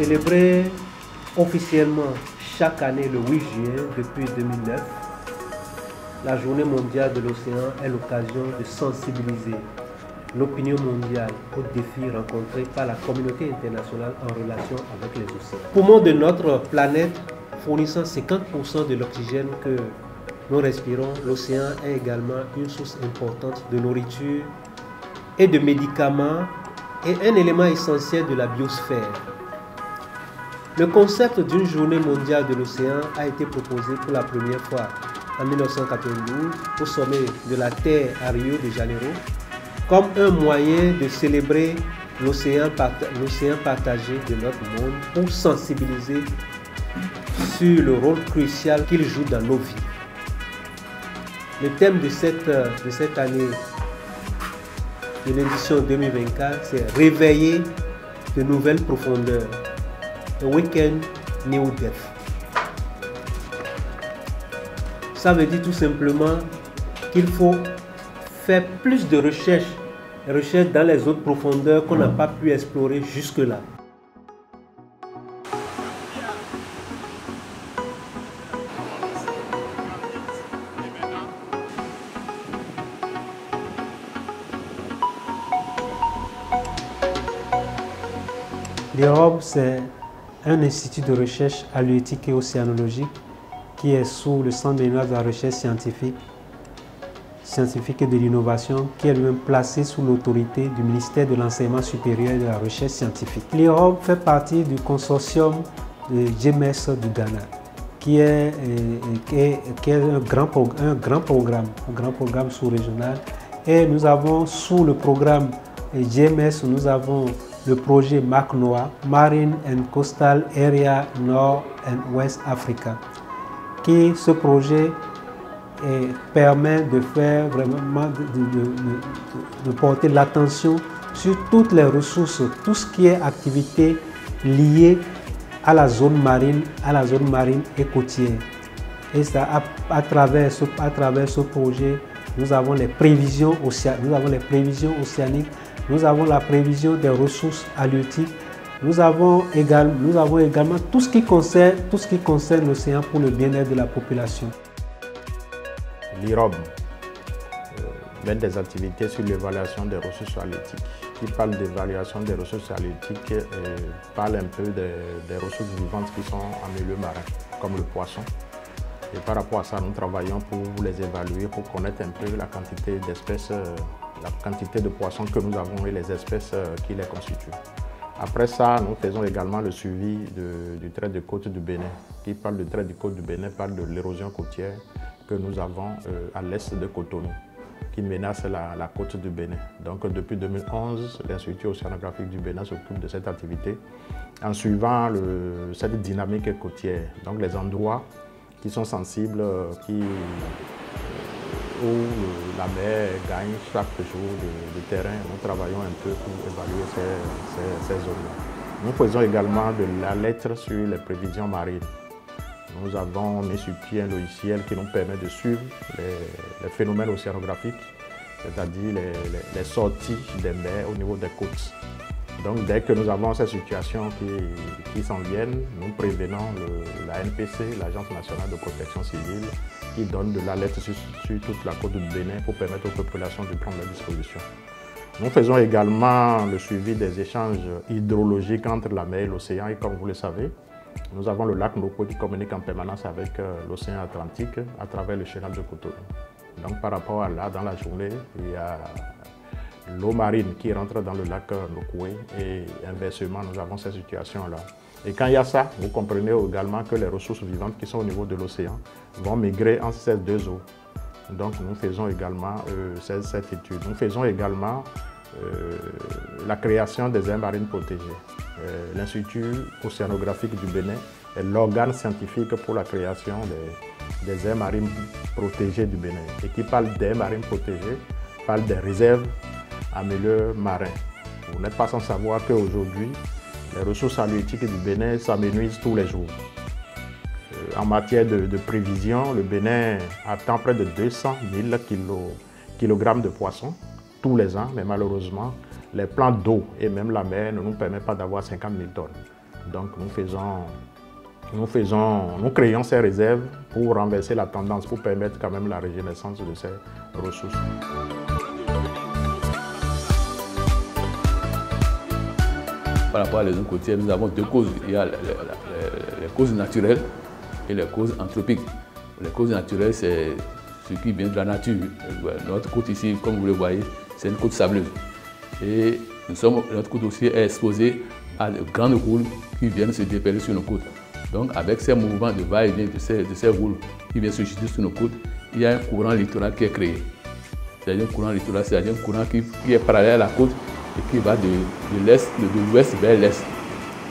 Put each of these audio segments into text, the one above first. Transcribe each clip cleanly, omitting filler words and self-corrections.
célébrée officiellement chaque année le 8 juin depuis 2009, la Journée mondiale de l'océan est l'occasion de sensibiliser l'opinion mondiale aux défis rencontrés par la communauté internationale en relation avec les océans. Poumon de notre planète fournissant 50% de l'oxygène que nous respirons, l'océan est également une source importante de nourriture et de médicaments et un élément essentiel de la biosphère. Le concept d'une journée mondiale de l'océan a été proposé pour la première fois en 1992 au sommet de la Terre à Rio de Janeiro comme un moyen de célébrer l'océan partagé de notre monde pour sensibiliser sur le rôle crucial qu'il joue dans nos vies. Le thème de cette année de l'édition 2024, c'est réveiller de nouvelles profondeurs. Awaken New Depth. Ça veut dire tout simplement qu'il faut faire plus de recherches dans les autres profondeurs qu'on n'a pas pu explorer jusque-là. L'IROB, c'est un institut de recherche halieutique et océanologique qui est sous le Centre béninois de la recherche scientifique et de l'innovation, qui est lui-même placé sous l'autorité du ministère de l'Enseignement supérieur et de la recherche scientifique. L'IROB fait partie du consortium de GMS du Ghana, qui est un grand programme sous-régional. Et nous avons sous le programme GMS, nous avons le projet MACNOA, Marine and Coastal Area North and West Africa, qui ce projet permet de faire vraiment de porter l'attention sur toutes les ressources, tout ce qui est activité liée à la zone marine et côtière. Et ça, à travers ce projet, nous avons les prévisions océaniques, nous avons la prévision des ressources halieutiques, nous avons également tout ce qui concerne l'océan pour le bien-être de la population. L'IROB mène des activités sur l'évaluation des ressources halieutiques. Qui parle d'évaluation des ressources halieutiques parle un peu des ressources vivantes qui sont en milieu marin, comme le poisson. Et par rapport à ça, nous travaillons pour les évaluer, pour connaître un peu la quantité d'espèces, la quantité de poissons que nous avons et les espèces qui les constituent. Après ça, nous faisons également le suivi du trait de côte du Bénin. Qui parle du trait de côte du Bénin parle de l'érosion côtière que nous avons à l'est de Cotonou, qui menace la côte du Bénin. Donc depuis 2011, l'Institut océanographique du Bénin s'occupe de cette activité en suivant cette dynamique côtière. Donc les endroits qui sont sensibles, où la mer gagne chaque jour de terrain. Nous travaillons un peu pour évaluer ces zones-là. Nous faisons également de l'alerte sur les prévisions marines. Nous avons mis sur pied un logiciel qui nous permet de suivre les phénomènes océanographiques, c'est-à-dire les sorties des mers au niveau des côtes. Donc dès que nous avons ces situations qui s'en viennent, nous prévenons la NPC, l'Agence nationale de protection civile, qui donne de l'alerte sur toute la côte du Bénin pour permettre aux populations de prendre leurs dispositions. Nous faisons également le suivi des échanges hydrologiques entre la mer et l'océan, et comme vous le savez, nous avons le lac Noko qui communique en permanence avec l'océan Atlantique à travers le chenal de Cotonou. Donc par rapport à là, dans la journée, il y a l'eau marine qui rentre dans le lac Nokoué et inversement, nous avons ces situations-là. Et quand il y a ça, vous comprenez également que les ressources vivantes qui sont au niveau de l'océan vont migrer entre ces deux eaux. Donc nous faisons également cette étude. Nous faisons également la création des aires marines protégées. L'Institut océanographique du Bénin est l'organe scientifique pour la création des aires marines protégées du Bénin. Et qui parle d'aires marines protégées, parle des réserves en milieu marin. Vous n'êtes pas sans savoir qu'aujourd'hui, les ressources halieutiques du Bénin s'amenuisent tous les jours. En matière de prévision, le Bénin attend près de 200 000 kilogrammes de poissons tous les ans, mais malheureusement, les plans d'eau et même la mer ne nous permettent pas d'avoir 50 000 tonnes. Donc nous créons ces réserves pour renverser la tendance, pour permettre quand même la régénérescence de ces ressources. Par rapport à la zone côtière, nous avons deux causes. Il y a les causes naturelles et les causes anthropiques. Les causes naturelles, c'est ce qui vient de la nature. Notre côte ici, comme vous le voyez, c'est une côte sableuse. Et notre côte aussi est exposée à de grandes houles qui viennent se dépeler sur nos côtes. Donc avec ces mouvements de va-et-vient de ces houles qui viennent se jeter sur nos côtes, il y a un courant littoral qui est créé. C'est-à-dire un courant littoral, c'est-à-dire un courant qui est parallèle à la côte et qui va de l'ouest vers l'est.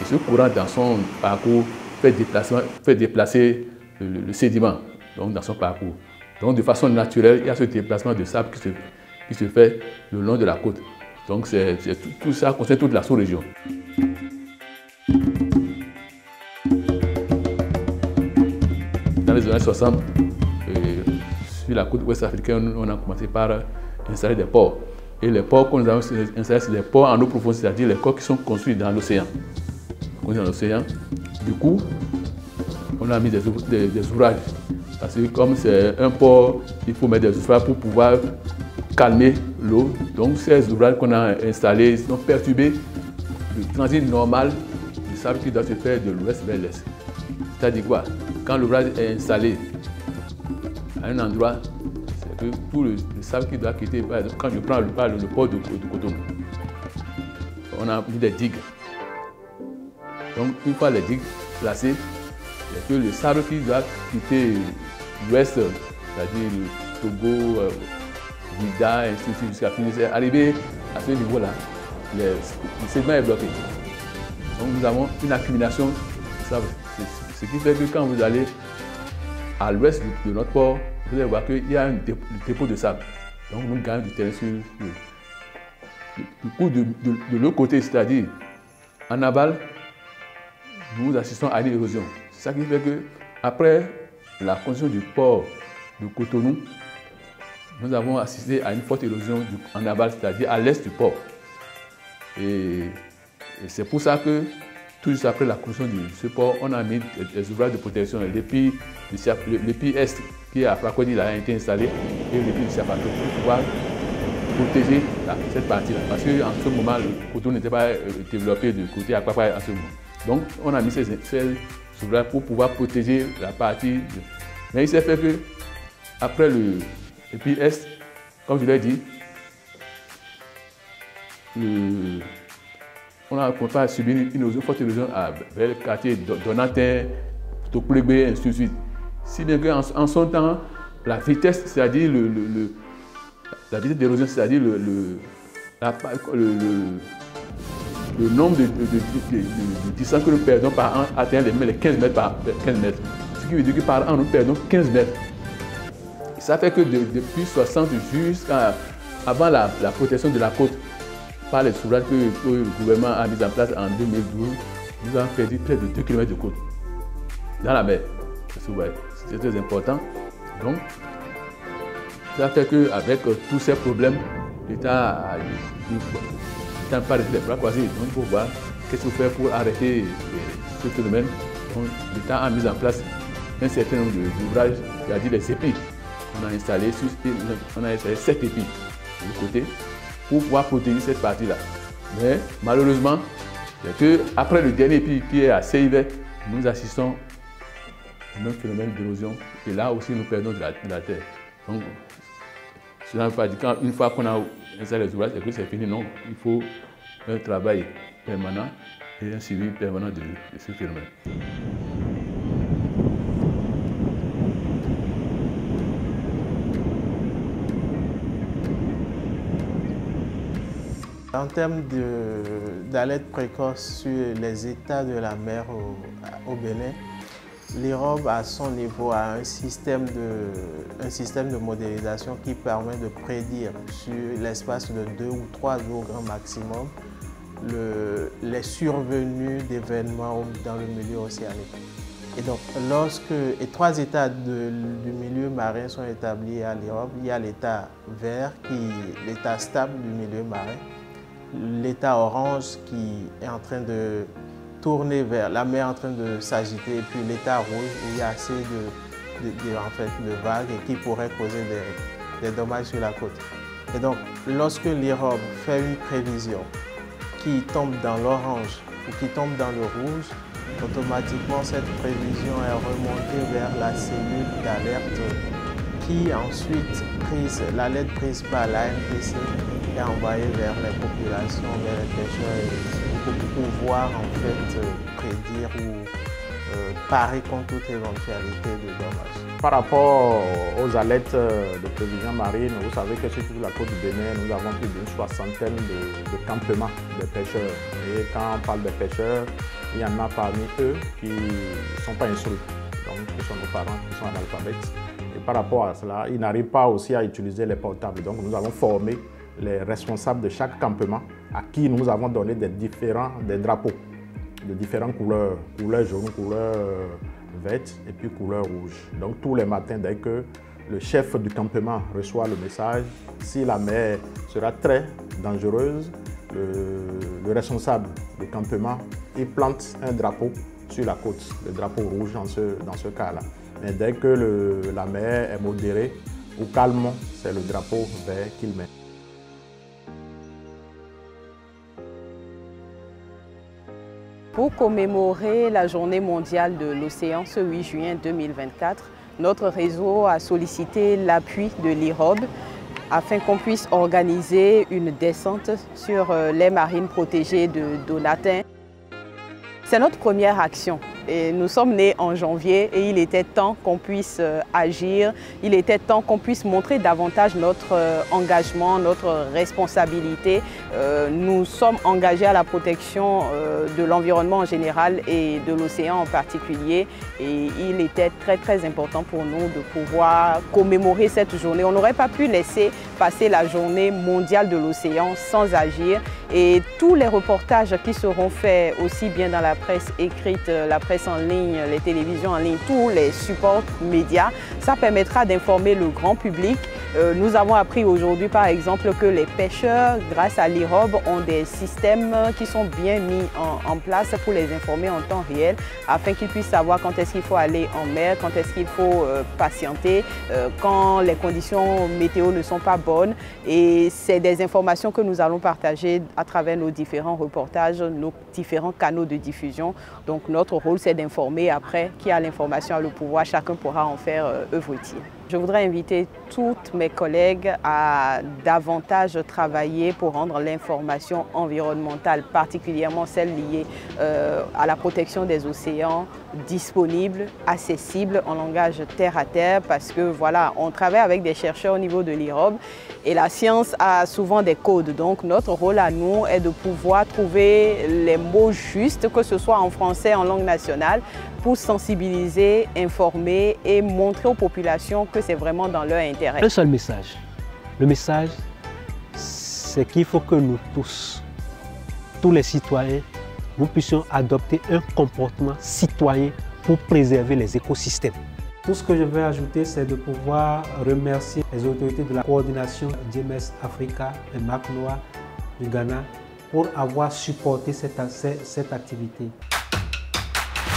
Et ce courant, dans son parcours, fait déplacer le sédiment donc dans son parcours. Donc de façon naturelle, il y a ce déplacement de sable qui se fait le long de la côte. Donc tout ça concerne toute la sous-région. Dans les années 60, sur la côte ouest africaine, on a commencé par installer des ports. Et les ports qu'on a installés, c'est des ports en eau profonde, c'est-à-dire les ports qui sont construits dans l'océan. Du coup, on a mis des ouvrages. Parce que comme c'est un port, il faut mettre des ouvrages pour pouvoir calmer l'eau. Donc ces ouvrages qu'on a installés ont perturbé le transit normal du sable qui doit se faire de l'ouest vers l'est. C'est-à-dire quoi? Quand l'ouvrage est installé à un endroit, c'est que tout le sable qui doit quitter, quand je prends le port de Cotonou, on a mis des digues. Donc une fois les digues placées, c'est que le sable qui doit quitter l'ouest, c'est-à-dire le Togo, Vida, ainsi de suite, jusqu'à finir, c'est arrivé à ce niveau-là, le sédiment est bloqué. Donc nous avons une accumulation de sable. Ce qui fait que quand vous allez à l'ouest de notre port, vous allez voir qu'il y a un dépôt de sable. Donc nous gagnons du terrain sur du coup de l'autre côté, c'est-à-dire en aval, nous assistons à une érosion. C'est ça qui fait que après la construction du port de Cotonou, nous avons assisté à une forte érosion en aval, c'est-à-dire à l'est du port. Et c'est pour ça que tout juste après la construction de ce port, on a mis des ouvrages de protection. L'épi est qui est à Fraconi a été installé et l'épi de Siapato pour pouvoir protéger cette partie-là. Parce qu'en ce moment, le Cotonou n'était pas développé du côté Akwakwa en ce moment. Donc on a mis ces ouvrages pour pouvoir protéger la partie. Mais il s'est fait que après l'épi est, comme je l'ai dit, on a commencé à subir une forte érosion vers le quartier Donatin, Tokulégbe, ainsi de suite. Si bien qu'en son temps, la vitesse, c'est-à-dire la vitesse d'érosion, c'est-à-dire le nombre de distance que nous perdons par an atteint les 15 mètres par 15 mètres. Ce qui veut dire que par an, nous perdons 15 mètres. Ça fait que depuis 60 jusqu'à avant la protection de la côte, par les ouvrages que le gouvernement a mis en place en 2012, nous avons perdu près de 2 km de côte dans la mer. C'est très important. Donc, ça fait qu'avec tous ces problèmes, l'État n'a pas arrêté les bras croisés. Donc, il faut voir qu'est-ce qu'il faut faire pour arrêter ce phénomène. L'État a mis en place un certain nombre d'ouvrages, c'est-à-dire les épis. On a installé 7 épis de l'autre côté, pour pouvoir protéger cette partie-là. Mais malheureusement, c'est qu'après le dernier épi qui est à Seivet, nous assistons au même phénomène d'érosion. Et là aussi, nous perdons de la terre. Donc, cela ne veut pas dire qu'une fois qu'on a installé les ouvrages, c'est fini. Non, il faut un travail permanent et un suivi permanent de ce phénomène. En termes d'alerte précoce sur les états de la mer au Bénin, l'IROB à son niveau a un système de modélisation qui permet de prédire sur l'espace de 2 ou 3 jours grand maximum les survenues d'événements dans le milieu océanique. Et donc, lorsque 3 états du milieu marin sont établis à l'IROB, il y a l'état vert qui est l'état stable du milieu marin, l'état orange qui est en train de tourné vers la mer en train de s'agiter et puis l'état rouge où il y a assez de vagues et qui pourraient causer des dommages sur la côte. Et donc, lorsque l'IROB fait une prévision qui tombe dans l'orange ou qui tombe dans le rouge, automatiquement cette prévision est remontée vers la cellule d'alerte qui ensuite, l'alerte prise par l'ANPC, est envoyée vers les populations, vers les pêcheurs pour pouvoir en fait prédire ou parer contre toute éventualité de dommages. Par rapport aux alertes de prévision marine, vous savez que sur toute la côte du Bénin, nous avons plus d'une soixantaine de campements de pêcheurs. Et quand on parle de pêcheurs, il y en a parmi eux qui ne sont pas instruits, donc qui sont nos parents, qui sont analphabètes. Et par rapport à cela, ils n'arrivent pas aussi à utiliser les portables. Donc nous avons formé les responsables de chaque campement à qui nous avons donné des drapeaux de différentes couleurs, couleur jaune, couleur verte et puis couleur rouge. Donc tous les matins, dès que le chef du campement reçoit le message, si la mer sera très dangereuse, le responsable du campement, il plante un drapeau sur la côte, le drapeau rouge dans ce cas-là. Mais dès que la mer est modérée ou calme, c'est le drapeau vert qu'il met. Pour commémorer la Journée mondiale de l'océan ce 8 juin 2024, notre réseau a sollicité l'appui de l'IROB afin qu'on puisse organiser une descente sur les marines protégées de Donatin. C'est notre première action. Et nous sommes nés en janvier et il était temps qu'on puisse agir, il était temps qu'on puisse montrer davantage notre engagement, notre responsabilité. Nous sommes engagés à la protection de l'environnement en général et de l'océan en particulier. Et il était très important pour nous de pouvoir commémorer cette journée. On n'aurait pas pu laisser passer la journée mondiale de l'océan sans agir. Et tous les reportages qui seront faits aussi bien dans la presse écrite, la presse en ligne, les télévisions en ligne, tous les supports médias, ça permettra d'informer le grand public. Nous avons appris aujourd'hui par exemple que les pêcheurs, grâce à l'IROB, ont des systèmes qui sont bien mis en place pour les informer en temps réel afin qu'ils puissent savoir quand est-ce qu'il faut aller en mer, quand est-ce qu'il faut patienter, quand les conditions météo ne sont pas bonnes. Et c'est des informations que nous allons partager à travers nos différents reportages, nos différents canaux de diffusion. Donc notre rôle, c'est d'informer. Après, qui a l'information a le pouvoir, chacun pourra en faire œuvre utile. Je voudrais inviter toutes mes collègues à davantage travailler pour rendre l'information environnementale, particulièrement celle liée à la protection des océans, disponible, accessible en langage terre à terre, parce que voilà, on travaille avec des chercheurs au niveau de l'IROB et la science a souvent des codes. Donc notre rôle à nous est de pouvoir trouver les mots justes, que ce soit en français, en langue nationale, pour sensibiliser, informer et montrer aux populations que c'est vraiment dans leur intérêt. Un seul message. Le message, c'est qu'il faut que nous tous les citoyens, nous puissions adopter un comportement citoyen pour préserver les écosystèmes. Tout ce que je vais ajouter, c'est de pouvoir remercier les autorités de la coordination GMS Africa et MACNOA du Ghana pour avoir supporté cette activité.